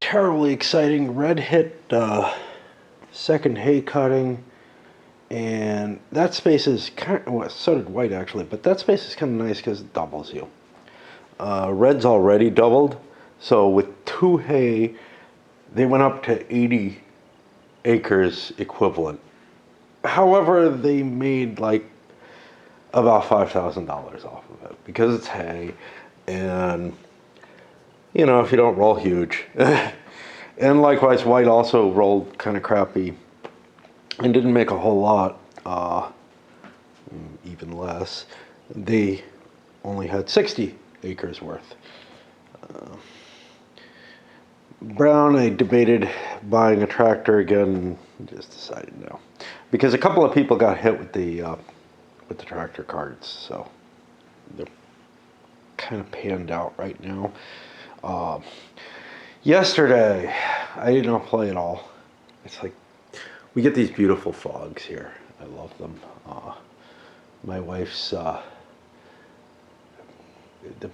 terribly exciting. Red hit second hay cutting, and that space is kind of, well, so did white actually, but that space is kind of nice because it doubles you. Red's already doubled, so with two hay, they went up to 80 acres equivalent. However, they made like about $5,000 off of it because it's hay, and if you don't roll huge. And likewise, white also rolled kind of crappy and didn't make a whole lot, even less. They only had 60 acres worth. Brown, I debated buying a tractor again, just decided no. Because a couple of people got hit with the tractor cards, so they're kind of panned out right now. Yesterday, I did not play at all. It's like, we get these beautiful fogs here. I love them. My wife's, the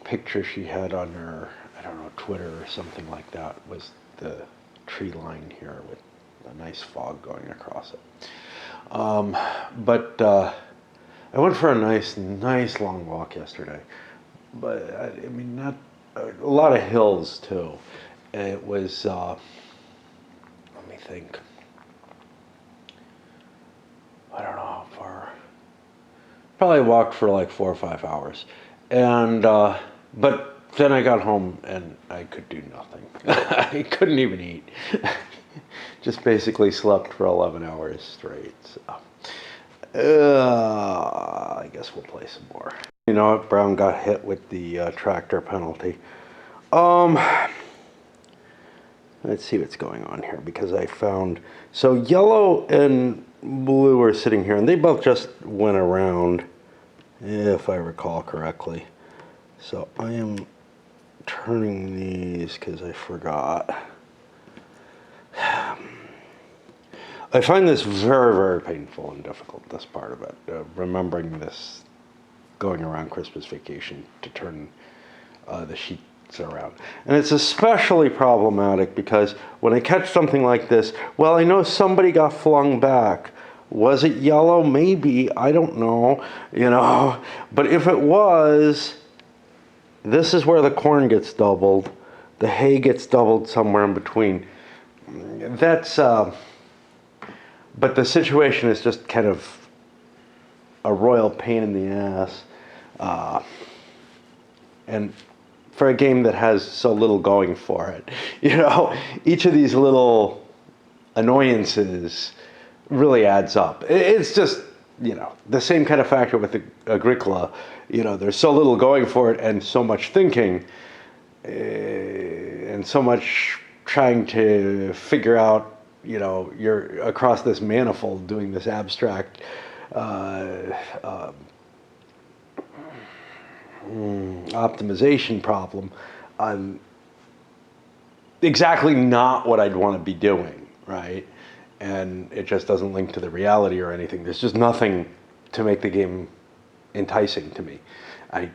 picture she had on her, I don't know, Twitter or something like that, was the tree line here with a nice fog going across it. But I went for a nice long walk yesterday. But, I mean, not a lot of hills, too. And it was, let me think. I don't know how far. Probably walked for like 4 or 5 hours. And, but then I got home and I could do nothing. I couldn't even eat. Just basically slept for 11 hours straight. So, I guess we'll play some more. You know what? Brown got hit with the tractor penalty. Let's see what's going on here, because I found, so yellow and blue are sitting here, and they both just went around, if I recall correctly. So I am turning these because I forgot. I find this very, very painful and difficult, this part of it, remembering this going around Christmas vacation to turn the sheets around. And it's especially problematic because when I catch something like this, well, I know somebody got flung back. Was it yellow? Maybe. I don't know. But if it was, this is where the corn gets doubled. The hay gets doubled somewhere in between. That's, but the situation is just kind of a royal pain in the ass. And for a game that has so little going for it, each of these little annoyances really adds up. It's just, the same kind of factor with the Agricola. There's so little going for it and so much thinking and so much trying to figure out, you're across this manifold doing this abstract optimization problem. I'm exactly not what I'd want to be doing, right? And it just doesn't link to the reality or anything. There's just nothing to make the game enticing to me. I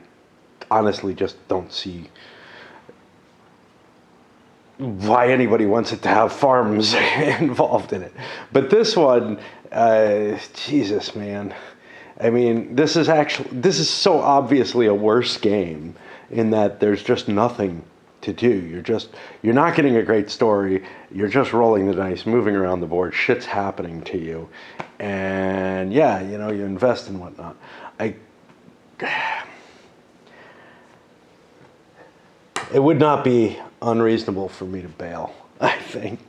honestly just don't see why anybody wants it to have farms involved in it. But this one, Jesus, man. I mean, this is so obviously a worse game in that there's just nothing to do. You're not getting a great story. You're just rolling the dice, moving around the board. Shit's happening to you. And yeah, you invest and whatnot. It would not be unreasonable for me to bail, I think.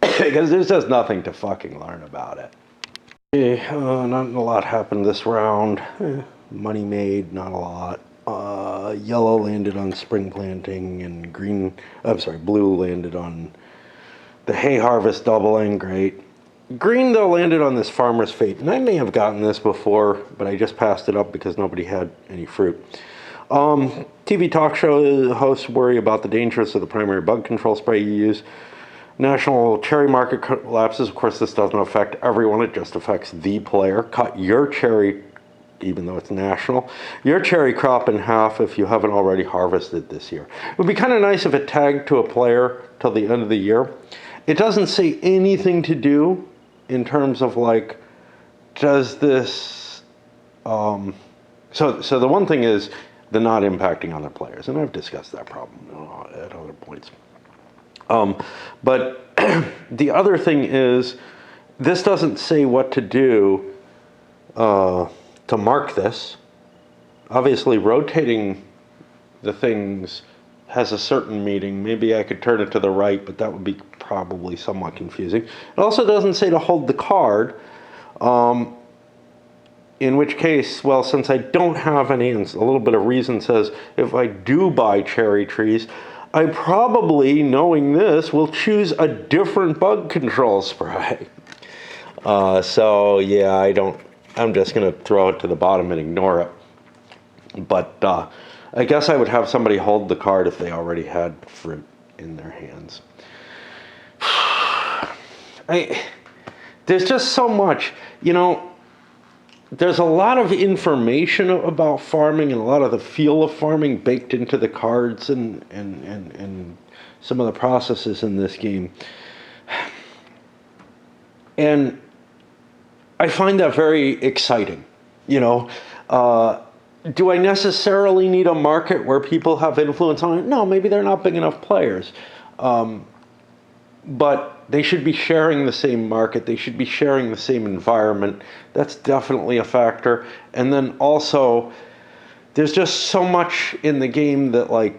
Because there's just nothing to fucking learn about it. Not a lot happened this round. Money made, not a lot. Yellow landed on spring planting, and blue landed on the hay harvest doubling. Great. Green, though, landed on this farmer's fate, and I may have gotten this before, but I just passed it up because nobody had any fruit. TV talk show hosts worry about the dangers of the primary bug control spray you use. National cherry market collapses. Of course, this doesn't affect everyone. It just affects the player. Cut your cherry even though it's national, your cherry crop in half if you haven't already harvested this year. It would be kind of nice if it tagged to a player till the end of the year. It doesn't say anything to do in terms of like, does this, so the one thing is the not impacting other players, and I've discussed that problem at other points. But the other thing is, this doesn't say what to do to mark this. Obviously, rotating the things has a certain meaning. Maybe I could turn it to the right, but that would be probably somewhat confusing. It also doesn't say to hold the card, in which case, well, since I don't have any, and a little bit of reason says if I do buy cherry trees, I probably, knowing this, will choose a different bug control spray. So yeah, I'm just going to throw it to the bottom and ignore it. But I guess I would have somebody hold the card if they already had fruit in their hands. There's just so much, there's a lot of information about farming and a lot of the feel of farming baked into the cards and some of the processes in this game. And I find that very exciting. Do I necessarily need a market where people have influence on it? No, maybe they're not big enough players. But they should be sharing the same market. They should be sharing the same environment. That's definitely a factor. And then also, there's just so much in the game that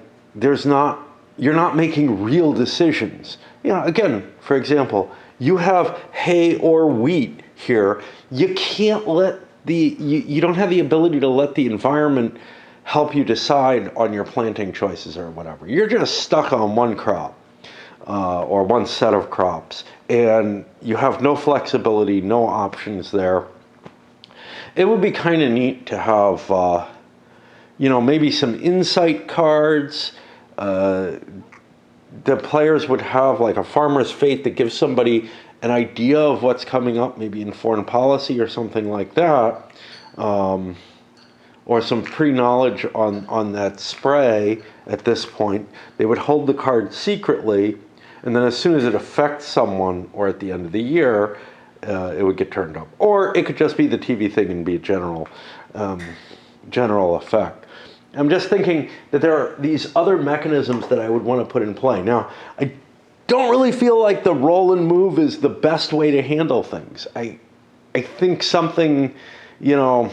you're not making real decisions. Again, for example, you have hay or wheat here. You can't let you don't have the ability to let the environment help you decide on your planting choices or whatever. You're just stuck on one crop. Or one set of crops, and you have no flexibility, no options there. It would be kind of neat to have, maybe some insight cards. The players would have like a farmer's fate that gives somebody an idea of what's coming up, maybe in foreign policy or something like that, or some pre-knowledge on that spray at this point. They would hold the card secretly, and then as soon as it affects someone, or at the end of the year, it would get turned up. Or it could just be the TV thing and be a general effect. I'm just thinking that there are these other mechanisms that I would want to put in play. Now, I don't really feel like the roll and move is the best way to handle things. I think something, more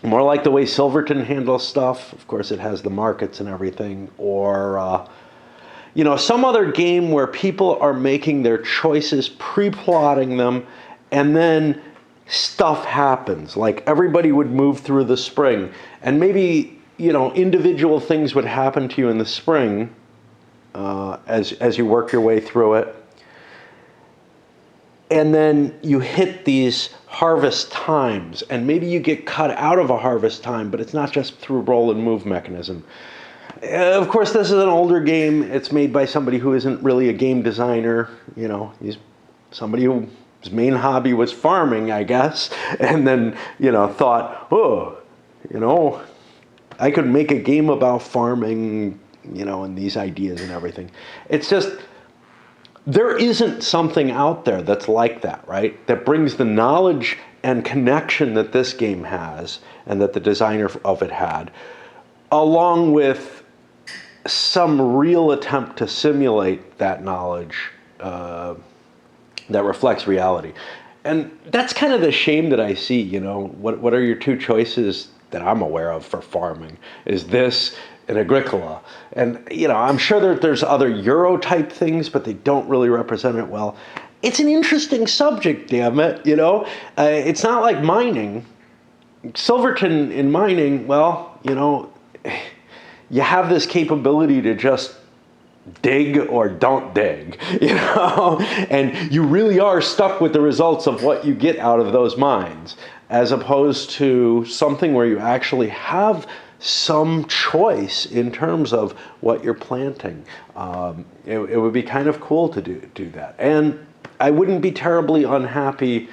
like the way Silverton handles stuff. Of course, it has the markets and everything. Or some other game where people are making their choices, pre-plotting them, and then stuff happens. Like everybody would move through the spring, and maybe, individual things would happen to you in the spring as you work your way through it. And then you hit these harvest times, and maybe you get cut out of a harvest time, but it's not just through roll and move mechanism. Of course, this is an older game. It's made by somebody who isn't really a game designer. He's somebody whose main hobby was farming, I guess, and then, thought, I could make a game about farming, and these ideas and everything. It's just, there isn't something out there that's like that, right? That brings the knowledge and connection that this game has and that the designer of it had, along with some real attempt to simulate that knowledge that reflects reality. And that's kind of the shame that I see, what are your two choices that I'm aware of for farming? Is this and Agricola? And, I'm sure that there's other Euro type things, but they don't really represent it well. It's an interesting subject, damn it, it's not like mining. Silverton in mining, well, you have this capability to just dig or don't dig, and you really are stuck with the results of what you get out of those mines, as opposed to something where you actually have some choice in terms of what you're planting. It would be kind of cool to do that. And I wouldn't be terribly unhappy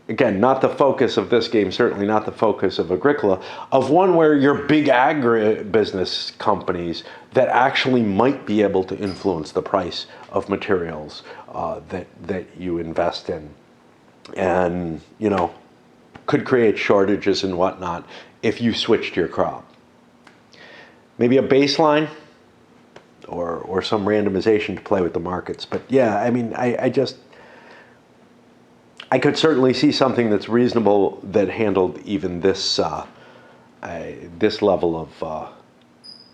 again, not the focus of this game, certainly not the focus of Agricola, of one where you're big agribusiness companies that actually might be able to influence the price of materials that you invest in, and could create shortages and whatnot if you switched your crop. Maybe a baseline or some randomization to play with the markets. But yeah, I mean, I could certainly see something that's reasonable that handled even this this level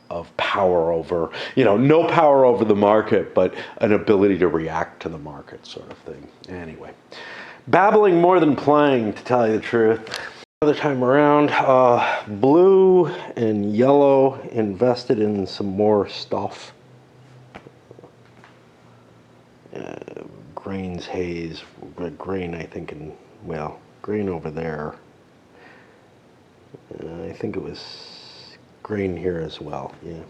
of power over, no power over the market, but an ability to react to the market, sort of thing. Anyway, babbling more than playing, to tell you the truth. Another time around, blue and yellow invested in some more stuff. Grains, haze, grain, I think, grain over there. I think it was grain here as well, yeah.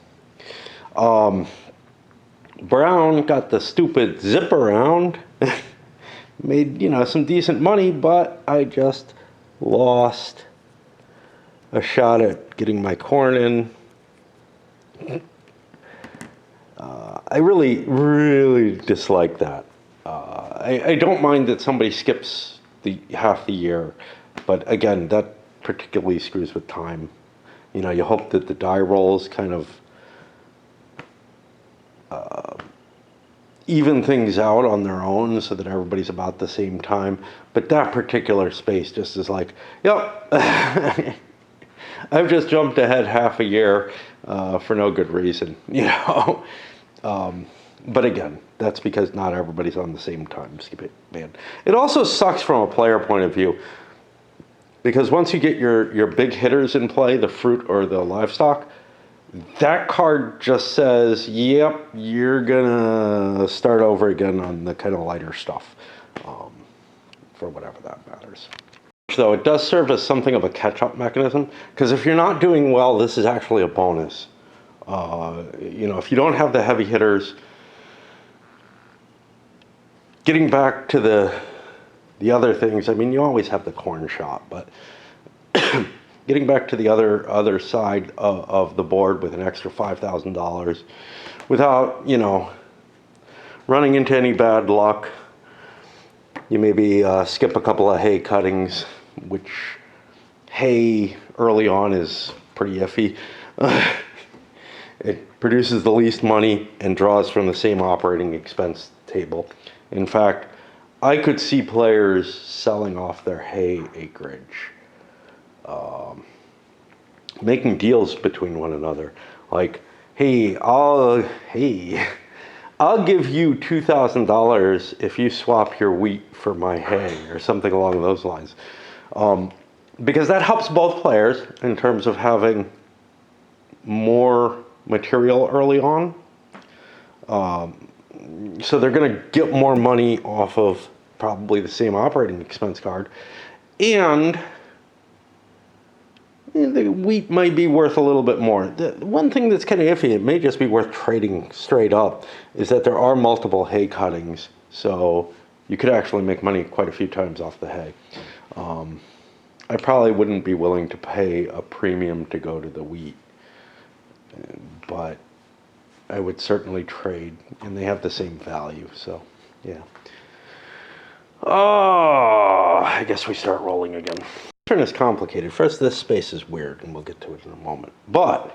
Brown got the stupid zip around. Made, some decent money, but I just lost a shot at getting my corn in. I really, really dislike that. I don't mind that somebody skips half the year, but again, that particularly screws with time. You hope that the die rolls kind of even things out on their own so that everybody's about the same time. But that particular space just is like, yep, I've just jumped ahead half a year for no good reason, But again, that's because not everybody's on the same time skip band. It also sucks from a player point of view, because once you get your big hitters in play, the fruit or the livestock, that card just says, yep, you're gonna start over again on the kind of lighter stuff, for whatever that matters. Though it does serve as something of a catch-up mechanism, because if you're not doing well, this is actually a bonus. If you don't have the heavy hitters, getting back to the other things, I mean, you always have the corn shop, but getting back to the other side of the board with an extra $5,000 without, running into any bad luck. You maybe skip a couple of hay cuttings, which hay early on is pretty iffy. It produces the least money and draws from the same operating expense table. In fact, I could see players selling off their hay acreage, making deals between one another. Like, hey, I'll give you $2,000 if you swap your wheat for my hay, or something along those lines. Because that helps both players in terms of having more material early on. So they're going to get more money off of probably the same operating expense card. And the wheat might be worth a little bit more. The one thing that's kind of iffy, it may just be worth trading straight up, is that there are multiple hay cuttings. So you could actually make money quite a few times off the hay. I probably wouldn't be willing to pay a premium to go to the wheat, but I would certainly trade, and they have the same value, so yeah. Oh, I guess we start rolling again. Turn is complicated. First, this space is weird, and we'll get to it in a moment. But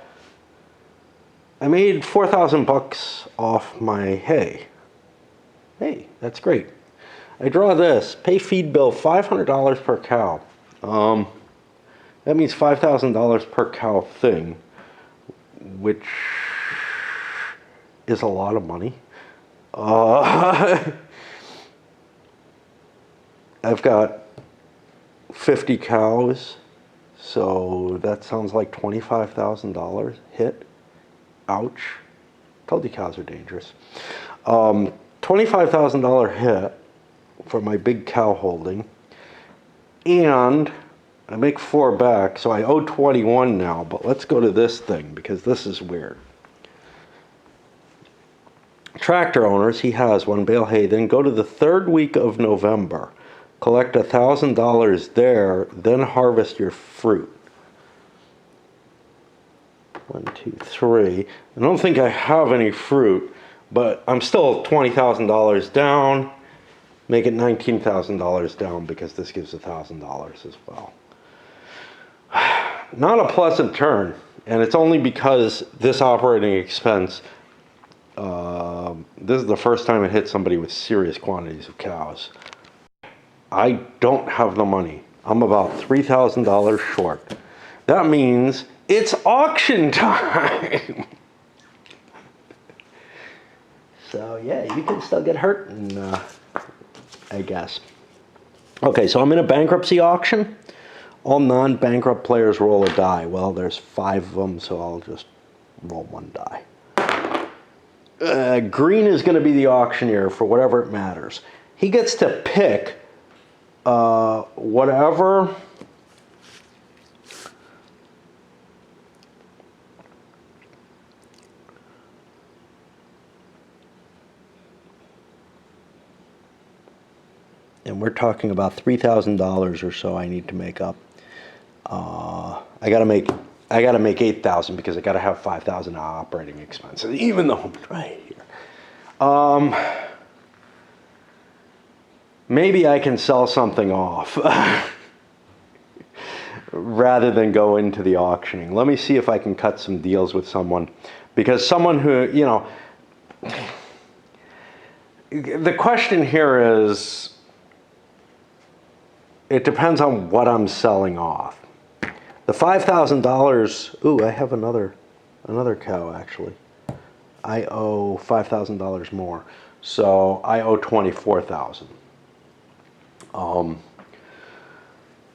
I made $4,000 off my hay. Hey, that's great. I draw this. Pay feed bill $500 per cow. That means $5,000 per cow thing, which is a lot of money. I've got 50 cows, so that sounds like $25,000 hit. Ouch. Told you cows are dangerous. $25,000 hit for my big cow holding, and I make 4 back, so I owe 21 now. But let's go to this thing, because this is weird. Tractor owners, he has one bale hay, then go to the 3rd week of November, collect $1,000 there, then harvest your fruit. 1, 2, 3. I don't think I have any fruit, but I'm still $20,000 down. Make it $19,000 down because this gives $1,000 as well. Not a pleasant turn, and it's only because this operating expense, this is the first time it hit somebody with serious quantities of cows. I don't have the money. I'm about $3,000 short. That means it's auction time. So yeah, you can still get hurt, and I guess. Okay, so I'm in a bankruptcy auction. All non-bankrupt players roll a die. Well, there's 5 of them, so I'll just roll 1 die. Green is going to be the auctioneer for whatever it matters. He gets to pick whatever and we're talking about $3,000 or so I need to make up. I gotta make $8,000 because I gotta have $5,000 operating expenses, even though I'm right here. Maybe I can sell something off rather than go into the auctioning. Let me see if I can cut some deals with someone, because someone who, you know, the question here is, it depends on what I'm selling off. The $5,000, ooh, I have another cow actually. I owe $5,000 more. So I owe $24,000.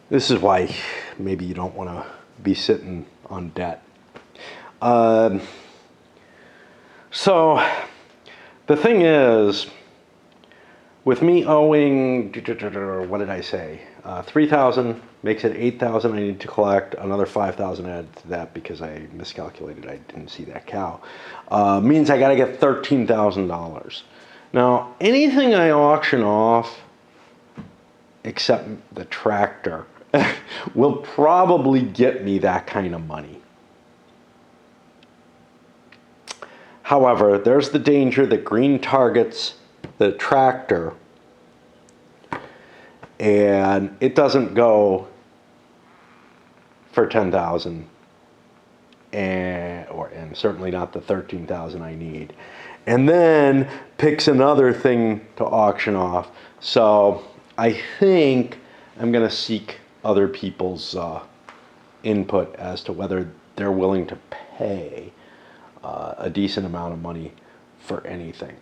This is why maybe you don't want to be sitting on debt. So the thing is, with me owing, what did I say? 3,000 makes it 8,000 I need to collect. Another 5,000 added to that because I miscalculated. I didn't see that cow. Means I got to get $13,000. Now, anything I auction off, except the tractor, will probably get me that kind of money. However, there's the danger that green targets the tractor and it doesn't go for 10,000 and certainly not the 13,000 I need, and then picks another thing to auction off. So I think I'm going to seek other people's input as to whether they're willing to pay a decent amount of money for anything.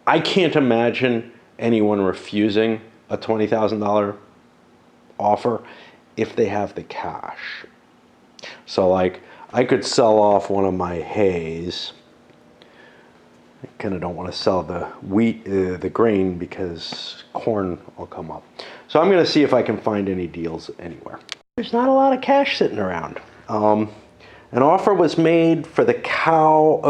I can't imagine anyone refusing a $20,000 offer if they have the cash. So like, I could sell off one of my hays. I kind of don't want to sell the wheat, the grain, because corn will come up. So I'm going to see if I can find any deals anywhere. There's not a lot of cash sitting around. An offer was made for the cow,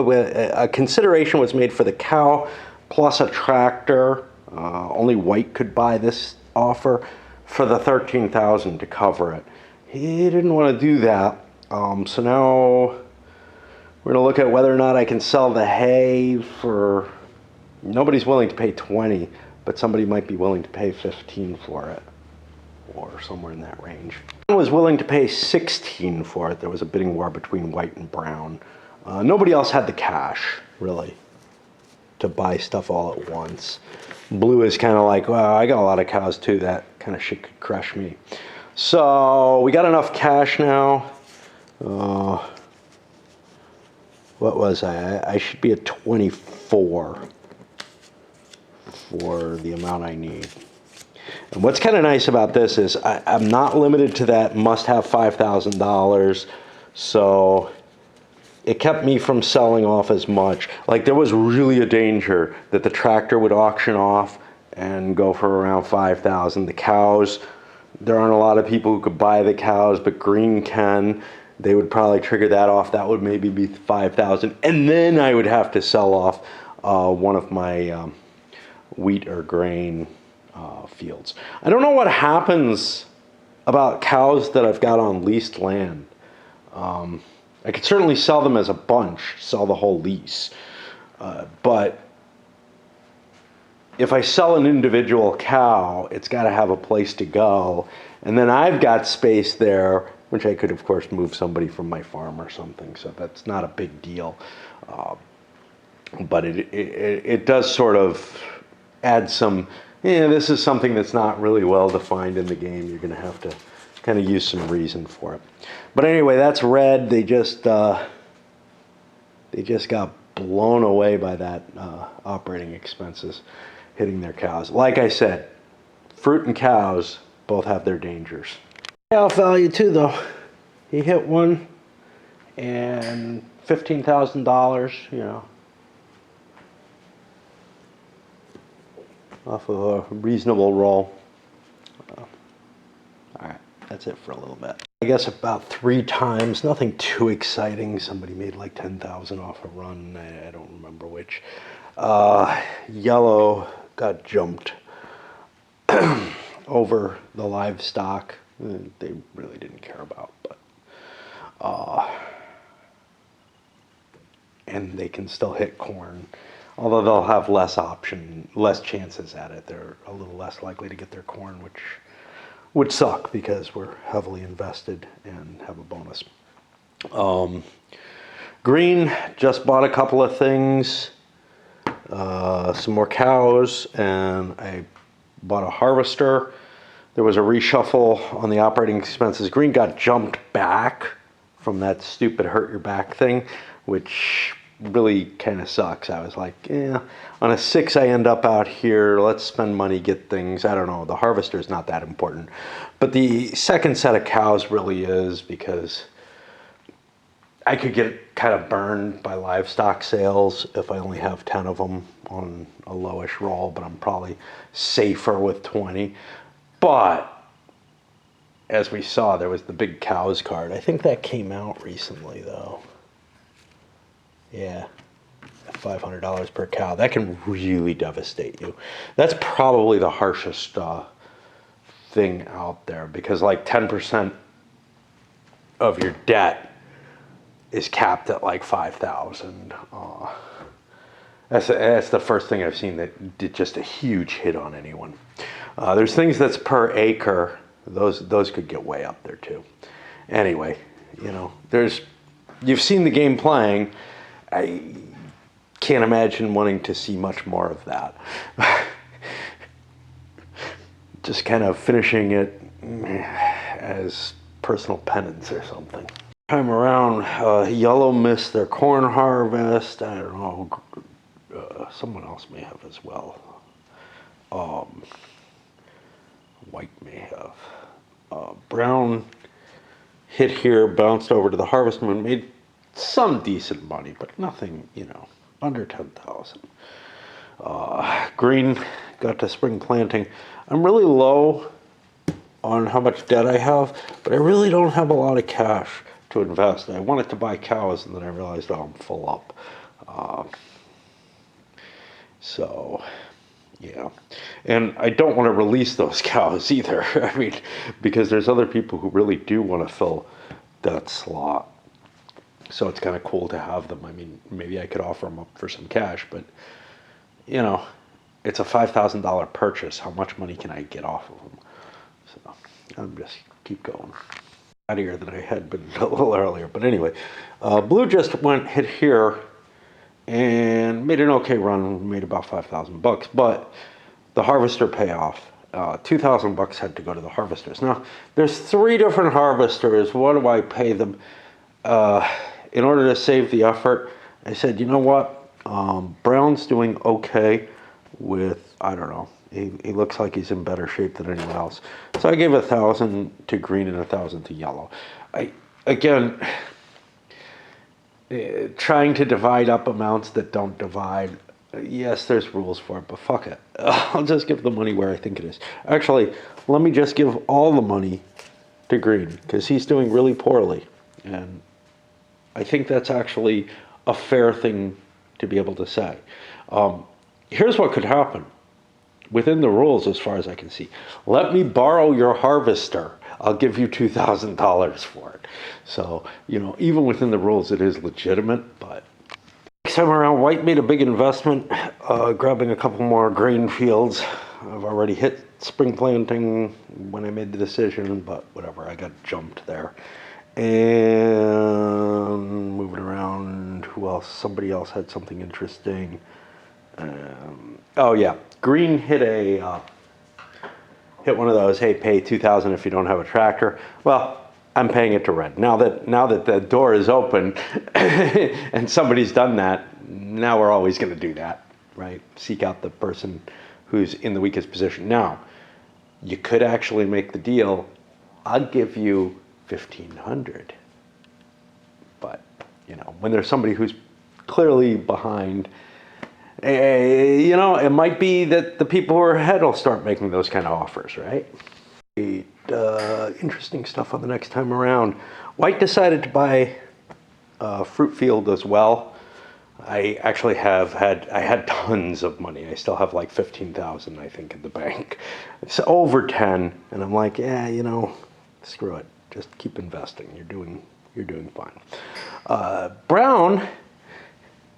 a consideration was made for the cow plus a tractor. Only White could buy this offer for the $13,000 to cover it. He didn't want to do that. So now we're going to look at whether or not I can sell the hay for, nobody's willing to pay 20, but somebody might be willing to pay 15 for it, or somewhere in that range. I was willing to pay 16 for it. There was a bidding war between White and Brown. Nobody else had the cash, really, to buy stuff all at once. Blue is kind of like, well, I got a lot of cows too. That kind of shit could crush me. So we got enough cash now. What was I? I should be at 24 for the amount I need. And what's kind of nice about this is I'm not limited to that must have $5,000. So it kept me from selling off as much. Like, there was really a danger that the tractor would auction off and go for around 5,000. The cows, there aren't a lot of people who could buy the cows, but Green can. They would probably trigger that off. That would maybe be 5,000. And then I would have to sell off one of my wheat or grain fields. I don't know what happens about cows that I've got on leased land. I could certainly sell them as a bunch, sell the whole lease. But if I sell an individual cow, it's got to have a place to go. And then I've got space there, which I could, of course, move somebody from my farm or something. So that's not a big deal. But it does sort of add some, this is something that's not really well defined in the game. You're going to have to kind of use some reason for it. But anyway, that's red. They just got blown away by that operating expenses hitting their cows. Like I said, fruit and cows both have their dangers. Payoff value too, though. He hit one and $15,000, off of a reasonable roll. All right, that's it for a little bit. I guess about 3 times, nothing too exciting. Somebody made like 10,000 off a run. I don't remember which. Yellow got jumped over the livestock. They really didn't care about, but and they can still hit corn, although they'll have less chances at it. They're a little less likely to get their corn, which would suck because we're heavily invested and have a bonus. Green just bought a couple of things, some more cows, and I bought a harvester. There was a reshuffle on the operating expenses. Green got jumped back from that stupid hurt your back thing, which really kind of sucks. I was like, on a 6 I end up out here, let's spend money, get things. I don't know, the harvester is not that important. But the second set of cows really is, because I could get kind of burned by livestock sales if I only have 10 of them on a lowish roll, but I'm probably safer with 20. But as we saw, there was the big cows card. I think that came out recently, though. Yeah, $500 per cow. That can really devastate you. That's probably the harshest thing out there, because like 10% of your debt is capped at like 5,000. That's the first thing I've seen that did just a huge hit on anyone. There's things that's per acre. Those could get way up there too. Anyway, you've seen the game playing. I can't imagine wanting to see much more of that. Just kind of finishing it as personal penance or something. Time around, yellow missed their corn harvest. I don't know. Someone else may have as well. White may have. Brown hit here, bounced over to the harvest moon, made some decent money, but nothing, under 10,000. Green got to spring planting. I'm really low on how much debt I have, but I really don't have a lot of cash to invest. I wanted to buy cows, and then I realized, I'm full up. So, yeah. And I don't want to release those cows either. I mean, because there's other people who really do want to fill that slot. So it's kind of cool to have them. I mean, maybe I could offer them up for some cash, but, it's a $5,000 purchase. How much money can I get off of them? So I'm just keep going. Out here than I had been a little earlier. But anyway, blue just hit here and made an okay run, made about $5,000, but the harvester payoff, $2,000 had to go to the harvesters. Now, there's 3 different harvesters. What do I pay them? In order to save the effort, I said, you know what? Brown's doing okay with, I don't know, he looks like he's in better shape than anyone else. So I gave 1,000 to green and 1,000 to yellow. Trying to divide up amounts that don't divide. Yes, there's rules for it, but fuck it. I'll just give the money where I think it is. Actually, let me just give all the money to green, because he's doing really poorly. And I think that's actually a fair thing to be able to say. Here's what could happen. within the rules as far as I can see. Let me borrow your harvester. I'll give you $2,000 for it. So, even within the rules, it is legitimate. But next time around, White made a big investment, grabbing a couple more grain fields. I've already hit spring planting when I made the decision, but whatever, I got jumped there. And moving around, who else? Somebody else had something interesting. Oh yeah, Green hit one of those. Hey, pay $2,000 if you don't have a tractor. Well, I'm paying it to Red. Now that the door is open, and somebody's done that, now we're always going to do that, right? Seek out the person who's in the weakest position. Now, you could actually make the deal. I'll give you $1,500. But when there's somebody who's clearly behind, it might be that the people who are ahead will start making those kind of offers, right? Interesting stuff on the next time around. White decided to buy a fruit field as well. I actually had tons of money. I still have like 15,000, I think, in the bank. It's over 10, and I'm like, screw it. Just keep investing. You're doing fine. Brown,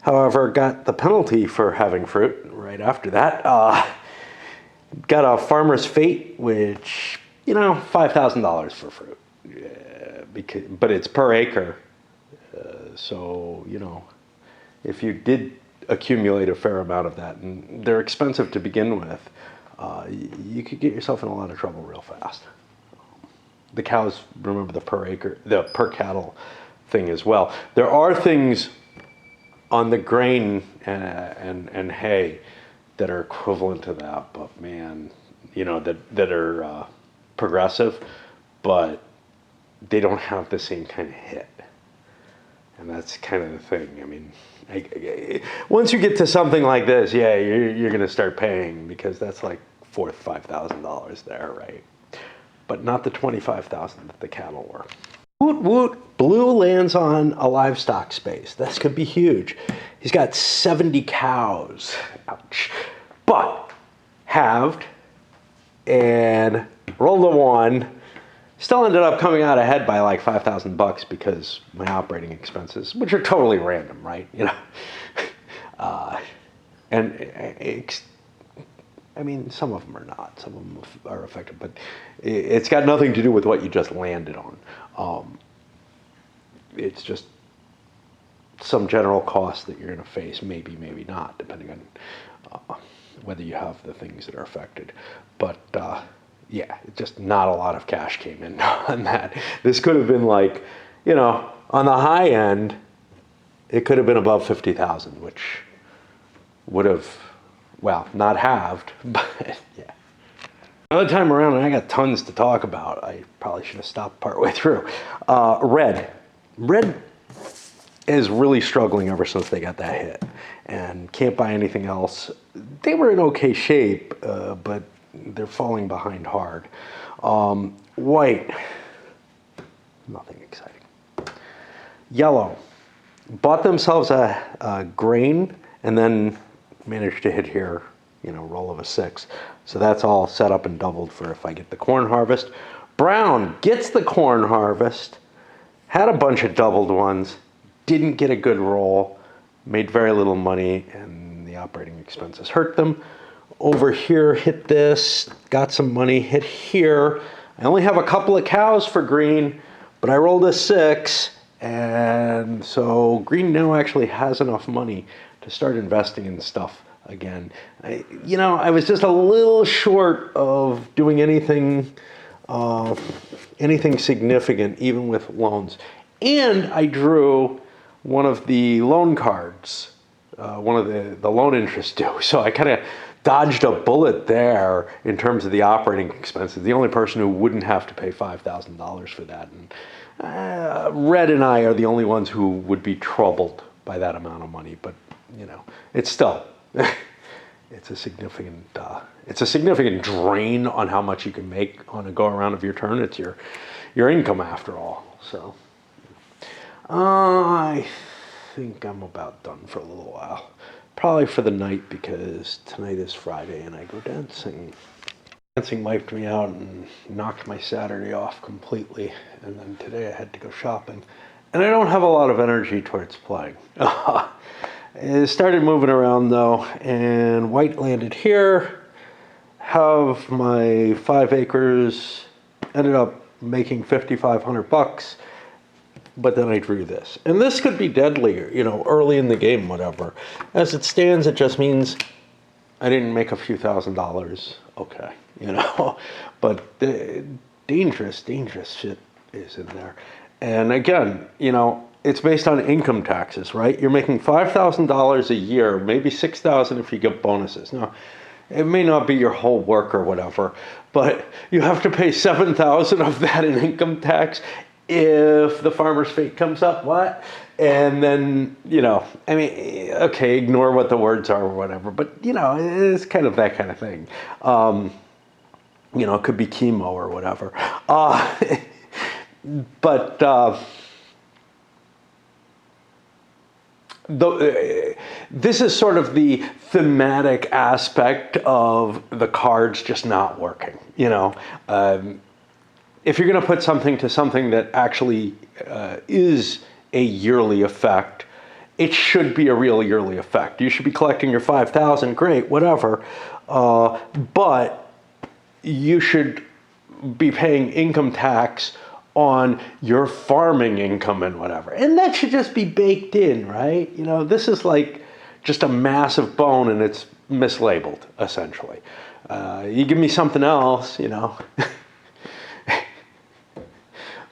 however, got the penalty for having fruit right after that. Got a farmer's fate, which, $5,000 for fruit. But it's per acre. So, if you did accumulate a fair amount of that, and they're expensive to begin with, you could get yourself in a lot of trouble real fast. The cows, remember the per cattle thing as well. There are things on the grain and hay that are equivalent to that, but man, that are progressive, but they don't have the same kind of hit. And that's kind of the thing. I mean, once you get to something like this, yeah, you're going to start paying, because that's like $4,000-$5,000 there, right? But not the $25,000 that the cattle were. Woot woot! Blue lands on a livestock space. This could be huge. He's got 70 cows. Ouch. But halved and rolled a 1. Still ended up coming out ahead by like $5,000 because my operating expenses, which are totally random, right? Some of them are not. Some of them are effective, but it's got nothing to do with what you just landed on. It's just some general cost that you're going to face, maybe not, depending on whether you have the things that are affected. But yeah, just not a lot of cash came in on that. This could have been like, on the high end, it could have been above 50,000, which would have, not halved, but yeah. Another time around, and I got tons to talk about. I probably should have stopped partway through. Red is really struggling ever since they got that hit, and can't buy anything else. They were in okay shape, but they're falling behind hard. White, nothing exciting. Yellow, bought themselves a grain, and then managed to hit here, roll of a 6. So that's all set up and doubled for if I get the corn harvest. Brown gets the corn harvest, had a bunch of doubled ones, didn't get a good roll, made very little money, and the operating expenses hurt them. Over here, hit this, got some money, hit here. I only have a couple of cows for green, but I rolled a 6, and so green now actually has enough money to start investing in stuff again. I was just a little short of doing anything significant, even with loans. And I drew one of the loan cards, one of the loan interest due. So I kind of dodged a bullet there in terms of the operating expenses. The only person who wouldn't have to pay $5,000 for that. And Red and I are the only ones who would be troubled by that amount of money. But it's still, it's a significant drain on how much you can make on a go around of your turn. It's your income after all. So I think I'm about done for a little while. probably for the night because tonight is Friday and I go dancing. Dancing wiped me out and knocked my Saturday off completely. And then today I had to go shopping. And I don't have a lot of energy towards playing. It started moving around though, and white landed here. Have my 5 acres, ended up making $5,500, but then I drew this. And this could be deadly, early in the game, whatever. As it stands, it just means I didn't make a few $1,000s. Okay, but the dangerous shit is in there. And again, it's based on income taxes, right? You're making $5,000 a year, maybe $6,000 if you get bonuses. Now, it may not be your whole work or whatever, but you have to pay $7,000 of that in income tax if the farmer's fate comes up. What? And then, okay, ignore what the words are or whatever, but, it's kind of that kind of thing. It could be chemo or whatever. This is sort of the thematic aspect of the cards just not working. If you're going to put something to something that actually is a yearly effect, it should be a real yearly effect. You should be collecting your 5,000, great, whatever, but you should be paying income tax on your farming income and whatever. And that should just be baked in, right? This is like just a massive bone and it's mislabeled, essentially. You give me something else,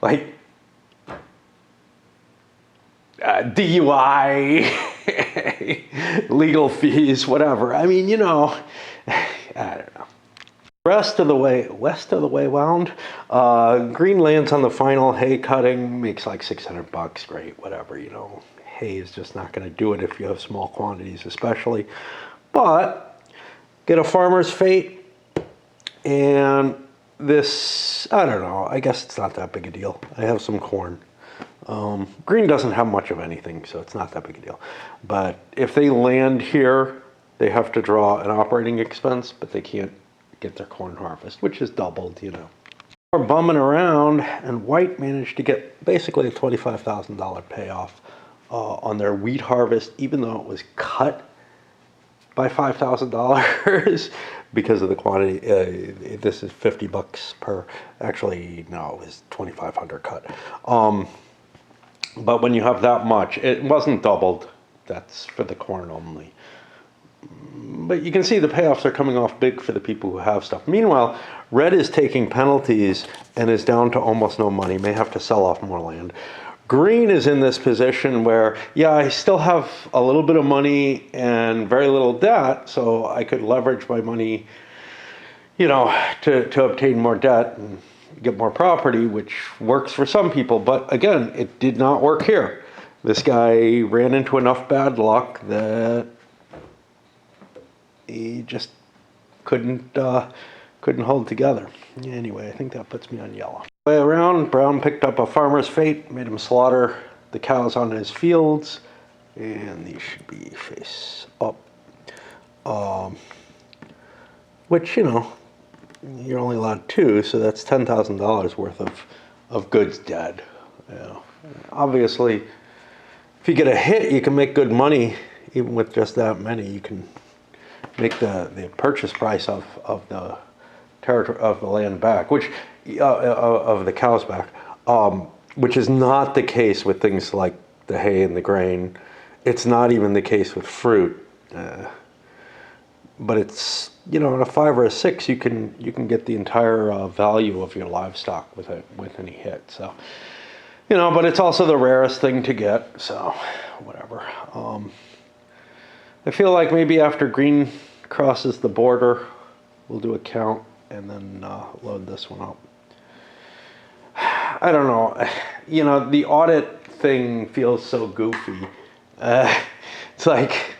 like DUI, legal fees, whatever. I mean, I don't know. West of the way wound. Green lands on the final hay cutting, makes like $600, great, whatever, hay is just not going to do it if you have small quantities especially. But get a farmer's fate, and this, I don't know, I guess it's not that big a deal. I have some corn. Green doesn't have much of anything, so it's not that big a deal. But if they land here, they have to draw an operating expense, but they can't get their corn harvest, which is doubled, We're bumming around, and white managed to get basically a $25,000 payoff on their wheat harvest, even though it was cut by $5,000 because of the quantity. This is $50 per. Actually, no, it was $2,500 cut. But when you have that much, it wasn't doubled. That's for the corn only. But you can see the payoffs are coming off big for the people who have stuff. Meanwhile, red is taking penalties and is down to almost no money, may have to sell off more land. Green is in this position where, yeah, I still have a little bit of money and very little debt, so I could leverage my money, to obtain more debt and get more property, which works for some people. But again, it did not work here. This guy ran into enough bad luck that he just couldn't hold together. Anyway, I think that puts me on yellow. Way around, brown picked up a farmer's fate, made him slaughter the cows on his fields, and these should be face up. Which, you're only allowed 2, so that's $10,000 worth of goods dead. Obviously, if you get a hit, you can make good money. Even with just that many, you can make the purchase price of the territory of the land back, which of the cows back, which is not the case with things like the hay and the grain. It's not even the case with fruit, but it's on a 5 or a 6 you can get the entire value of your livestock with any hit. So but it's also the rarest thing to get. So whatever. I feel like maybe after green crosses the border, we'll do a count and then load this one up. I don't know. The audit thing feels so goofy. It's like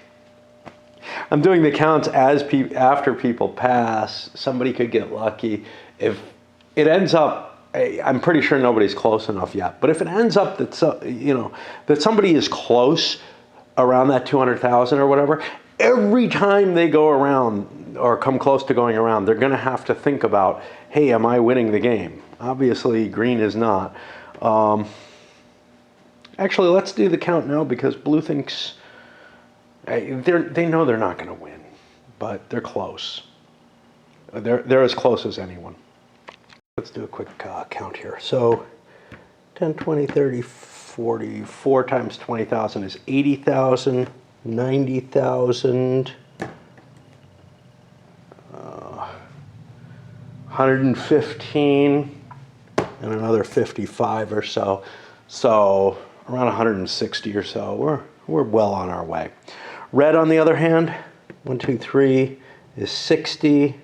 I'm doing the counts after people pass. Somebody could get lucky. If it ends up, I'm pretty sure nobody's close enough yet. But if it ends up that that somebody is close around that 200,000 or whatever, every time they go around or come close to going around, they're going to have to think about, hey, am I winning the game? Obviously, green is not. Actually, let's do the count now because blue thinks they know they're not going to win, but they're close. They're as close as anyone. Let's do a quick count here. So 10, 20, 30, 40, 4 times 20,000 is 80,000, 90,000, 115, and another 55 or so. So around 160 or so. We're well on our way. Red, on the other hand, 1, 2, 3 is 60,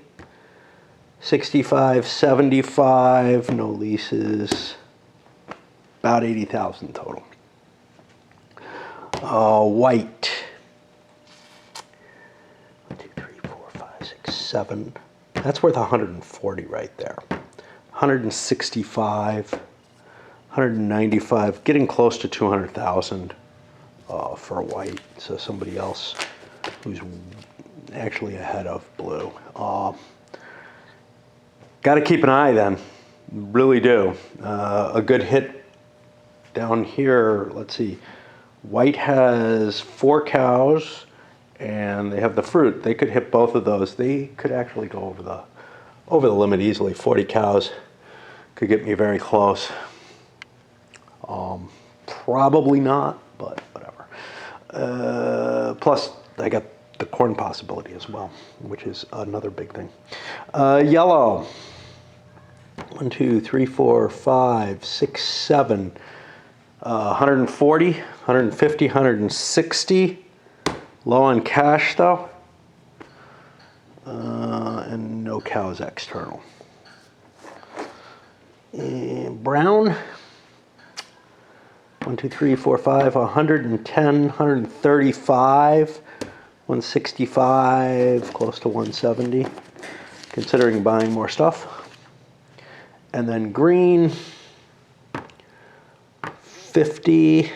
65, 75, no leases, about 80,000 total. White, 1, 2, 3, 4, 5, 6, 7. That's worth 140 right there. 165, 195, getting close to 200,000 for white. So somebody else who's actually ahead of blue. Got to keep an eye then, really do. A good hit down here, let's see. White has 4 cows and they have the fruit. They could hit both of those. They could actually go over the limit easily. 40 cows could get me very close. Probably not, but whatever. Plus, I got the corn possibility as well, which is another big thing. Yellow. 1, 2, 3, 4, 5, 6, 7. 140, 150, 160. Low on cash though. And no cows external. And brown. 1, 2, 3, 4, 5, 110, 135, 165, close to 170. Considering buying more stuff. And then green, 50.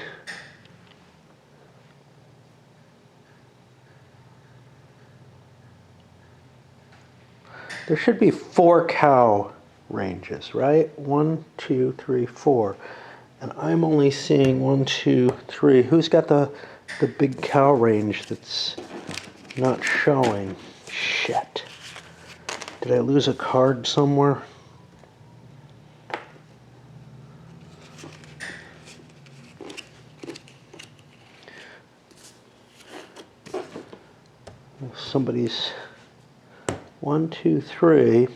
There should be 4 cow ranges, right? 1, 2, 3, 4. And I'm only seeing 1, 2, 3. Who's got the big cow range that's not showing? Shit. Did I lose a card somewhere? Somebody's 1, 2, 3.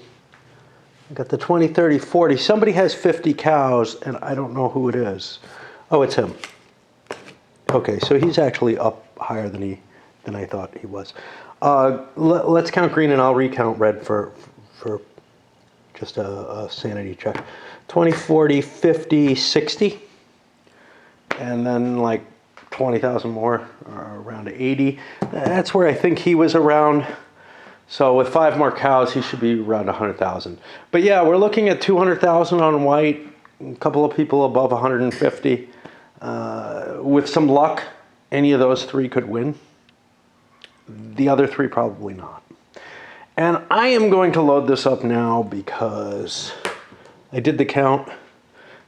I got the 20, 30, 40. Somebody has 50 cows, and I don't know who it is. Oh, it's him. Okay, so he's actually up higher than I thought he was. Let's count green, and I'll recount red for just a sanity check. 20, 40, 50, 60. And then like 20,000 more, around 80. That's where I think he was around. So with 5 more cows, he should be around 100,000. But yeah, we're looking at 200,000 on white, a couple of people above 150. With some luck, any of those 3 could win. The other 3 probably not. And I am going to load this up now because I did the count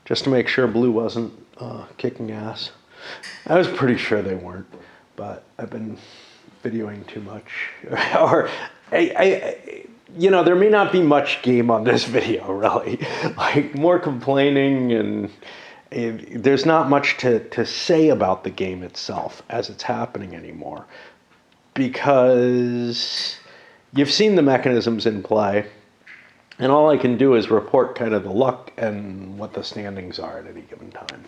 just to make sure blue wasn't kicking ass. I was pretty sure they weren't, but I've been videoing too much. Or you know, there may not be much game on this video, really. Like, more complaining, and there's not much to say about the game itself as it's happening anymore. Because you've seen the mechanisms in play, and all I can do is report kind of the luck and what the standings are at any given time.